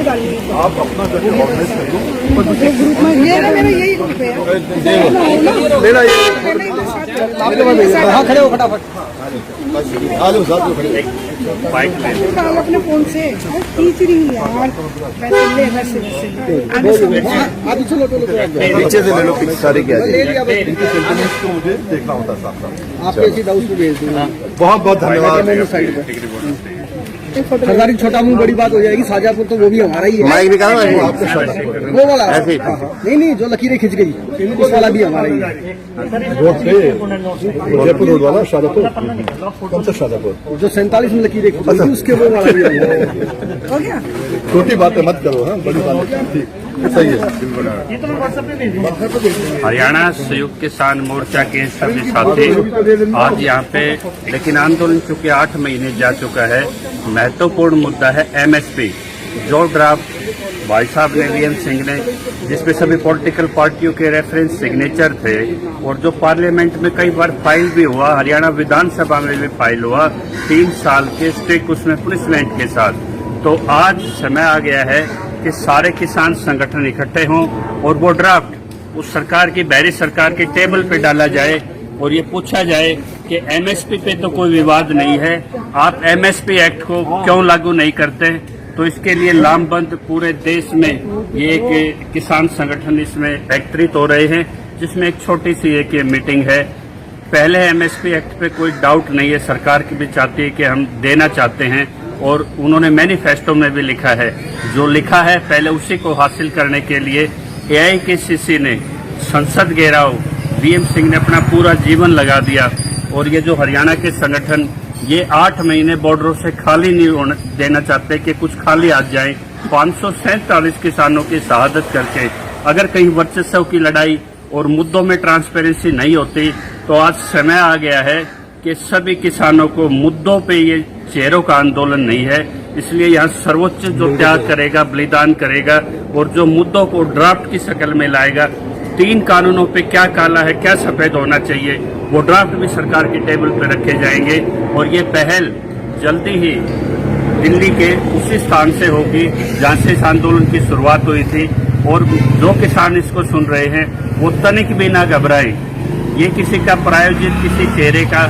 डालिए। आप अपना करके ऑर्गेनाइज कर दो। ग्रुप में ये ना मेरा यही ग्रुप है। लेना ये हाँ खड़े हो फटाफट। डाल अपने फोन से खींच रही है यार। वैसे आगे से आगे चलो चलो नीचे से ले लो पिक्चर सारी क्या ले लिया बस। इनके सेंटिमेंट्स को मुझे देखना होता है साफ साफ। आपके सीधा उसको भेज दूंगा। बहुत बहुत धन्यवाद। साइड पे सरदारी छोटा मुंह बड़ी बात हो जाएगी। शाजापुर तो वो भी हमारा ही है। माइक भी कहाँ है आपके साथ? वो वाला नहीं जो लकीरें खिंच गई उस वाला भी हमारा ही है। जयपुर रोड वाला शाजापुर। कौन सा शाजापुर? जो 47 में लकीरें खिंच गई उसके वो वाला भी है। हो गया। छोटी बातें मत करो, हाँ बड़ी बात ठीक सही है। हरियाणा संयुक्त किसान मोर्चा के सभी साथी आज यहाँ पे, लेकिन आंदोलन चूंकि 8 महीने जा चुका है, महत्वपूर्ण मुद्दा है एमएसपी। जो ड्राफ्ट भाई साहब ने, वीएम सिंह ने, जिसमें सभी पॉलिटिकल पार्टियों के रेफरेंस सिग्नेचर थे और जो पार्लियामेंट में कई बार फाइल भी हुआ, हरियाणा विधानसभा में भी फाइल हुआ 3 साल के स्ट्रिक्ट उसमें पुनिशमेंट के साथ, तो आज समय आ गया है कि सारे किसान संगठन इकट्ठे हों और वो ड्राफ्ट उस सरकार की, बहरी सरकार के टेबल पे डाला जाए और ये पूछा जाए कि एमएसपी पे तो कोई विवाद नहीं है, आप एमएसपी एक्ट को क्यों लागू नहीं करते। तो इसके लिए लामबंद पूरे देश में ये एक किसान संगठन इसमें एकत्रित हो रहे हैं, जिसमें एक छोटी सी एक ये मीटिंग है। पहले एमएसपी एक्ट पे कोई डाउट नहीं है, सरकार की भी चाहती है कि हम देना चाहते हैं और उन्होंने मैनिफेस्टो में भी लिखा है, जो लिखा है पहले उसी को हासिल करने के लिए एआईकेसीसी ने संसद घेराव, वीएम सिंह ने अपना पूरा जीवन लगा दिया और ये जो हरियाणा के संगठन ये 8 महीने बॉर्डरों से खाली नहीं देना चाहते कि कुछ खाली आ जाए। 547 किसानों की शहादत करके अगर कहीं वर्चस्व की लड़ाई और मुद्दों में ट्रांसपेरेंसी नहीं होती, तो आज समय आ गया है कि सभी किसानों को मुद्दों पे ये चेहरों का आंदोलन नहीं है। इसलिए यहाँ सर्वोच्च जो त्याग करेगा, बलिदान करेगा और जो मुद्दों को ड्राफ्ट की शक्ल में लाएगा, 3 कानूनों पे क्या काला है क्या सफेद होना चाहिए, वो ड्राफ्ट भी सरकार की टेबल पे रखे जाएंगे और ये पहल जल्दी ही दिल्ली के उसी स्थान से होगी जहाँ से इस आंदोलन की शुरुआत हुई थी। और जो किसान इसको सुन रहे हैं वो तनिक भी ना घबराएं। ये किसी का प्रायोजित किसी चेहरे का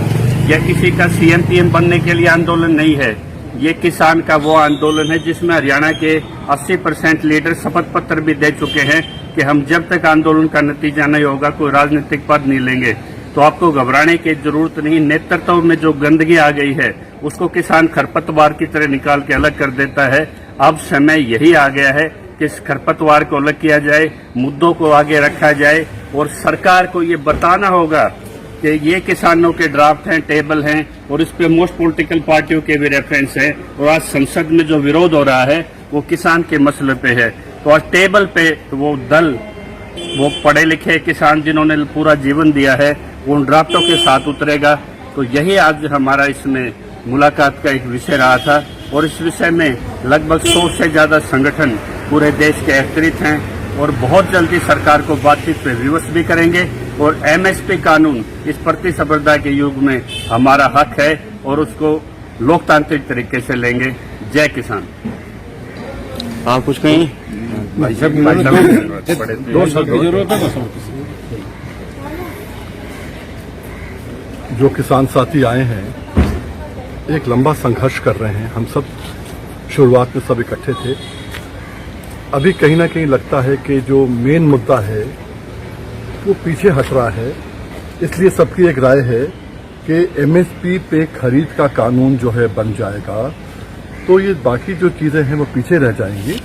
या किसी का सीएम पीएम बनने के लिए आंदोलन नहीं है। ये किसान का वो आंदोलन है जिसमें हरियाणा के 80% लीडर शपथ पत्र भी दे चुके हैं कि हम जब तक आंदोलन का नतीजा नहीं होगा कोई राजनीतिक पद नहीं लेंगे। तो आपको घबराने की जरूरत नहीं। नेतृत्व में जो गंदगी आ गई है उसको किसान खरपतवार की तरह निकाल के अलग कर देता है। अब समय यही आ गया है कि इस खरपतवार को अलग किया जाए, मुद्दों को आगे रखा जाए और सरकार को ये बताना होगा कि ये किसानों के ड्राफ्ट हैं, टेबल हैं और इस पे मोस्ट पॉलिटिकल पार्टियों के भी रेफरेंस हैं। और आज संसद में जो विरोध हो रहा है वो किसान के मसले पे है। तो आज टेबल पे वो दल, वो पढ़े लिखे किसान जिन्होंने पूरा जीवन दिया है, वो उन ड्राफ्टों के साथ उतरेगा। तो यही आज हमारा इसमें मुलाकात का एक विषय रहा था और इस विषय में लगभग 100 से ज्यादा संगठन पूरे देश के एकत्रित हैं और बहुत जल्दी सरकार को बातचीत पे विवश भी करेंगे। और एमएसपी कानून इस प्रतिस्पर्धा के युग में हमारा हक है और उसको लोकतांत्रिक तरीके से लेंगे। जय किसान। आप कुछ कहें? जो किसान साथी आए हैं एक लंबा संघर्ष कर रहे हैं। हम सब शुरुआत में सब इकट्ठे थे। अभी कहीं ना कहीं लगता है कि जो मेन मुद्दा है वो पीछे हट रहा है। इसलिए सबकी एक राय है कि एमएसपी पे खरीद का कानून जो है बन जाएगा तो ये बाकी जो चीजें हैं वो पीछे रह जाएंगी।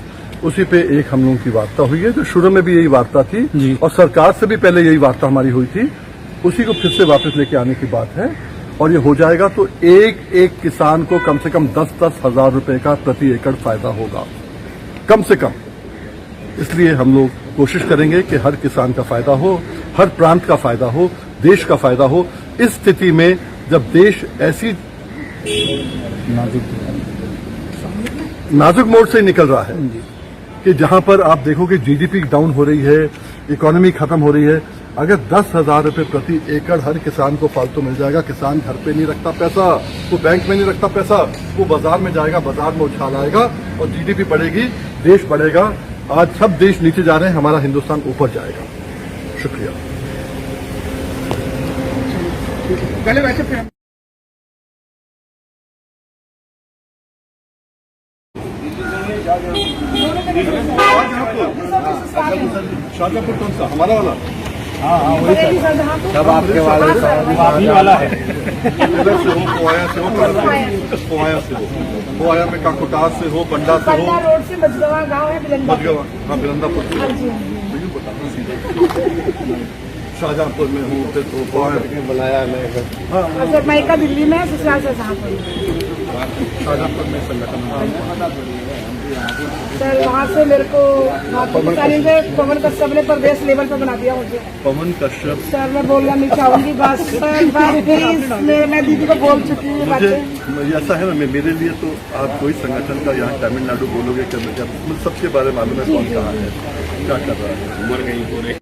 उसी पे एक हम लोगों की वार्ता हुई है, जो शुरू में भी यही वार्ता थी और सरकार से भी पहले यही वार्ता हमारी हुई थी। उसी को फिर से वापस लेके आने की बात है और ये हो जाएगा तो एक एक किसान को कम से कम 10-10 हजार रुपए का प्रति एकड़ फायदा होगा, कम से कम। इसलिए हम लोग कोशिश करेंगे कि हर किसान का फायदा हो, हर प्रांत का फायदा हो, देश का फायदा हो। इस स्थिति में जब देश ऐसी नाजुक मोड़ से निकल रहा है कि जहां पर आप देखोगे जीडीपी डाउन हो रही है, इकोनॉमी खत्म हो रही है, अगर 10,000 रुपए प्रति एकड़ हर किसान को फालतू मिल जाएगा, किसान घर पे नहीं रखता पैसा, वो बैंक में नहीं रखता पैसा, वो बाजार में जाएगा, बाजार में उछाल आएगा और जीडीपी बढ़ेगी देश बढ़ेगा। आज सब देश नीचे जा रहे हैं, हमारा हिंदुस्तान ऊपर जाएगा। शुक्रिया। पहले वैसे शाहजहाँपुर कौन सा? हमारा वाला? सब आपके वाला है। इधर से हो, पोया से हो, पोया से हो, पोया में काकोटार से हो, बंडा से हो, रोड से मजगवा गांव है बिलंदा। मधगवा, हाँ बिलंदापुर से शाहजहाँपुर में हूँ, फिर तो पोया बनाया मैं अच्छा मायका दिल्ली में है, ससुराल शाहजहाँपुर। शाहजहाँपुर में संगठन सर वहाँ से मेरे को पवन कश्यप ने प्रदेश लेवल पे बना दिया मुझे। पवन कश्यप। सर मैं बोलना नहीं चाहूंगी बस सर प्लीज, मैं दीदी को बोल चुकी हूँ मुझे ऐसा है ना, मेरे लिए तो आप कोई संगठन का यहाँ तमिलनाडु बोलोगे, सबके बारे में मालूम है कौन कहाँ है, क्या कर रहा है। उम्र गई पूरे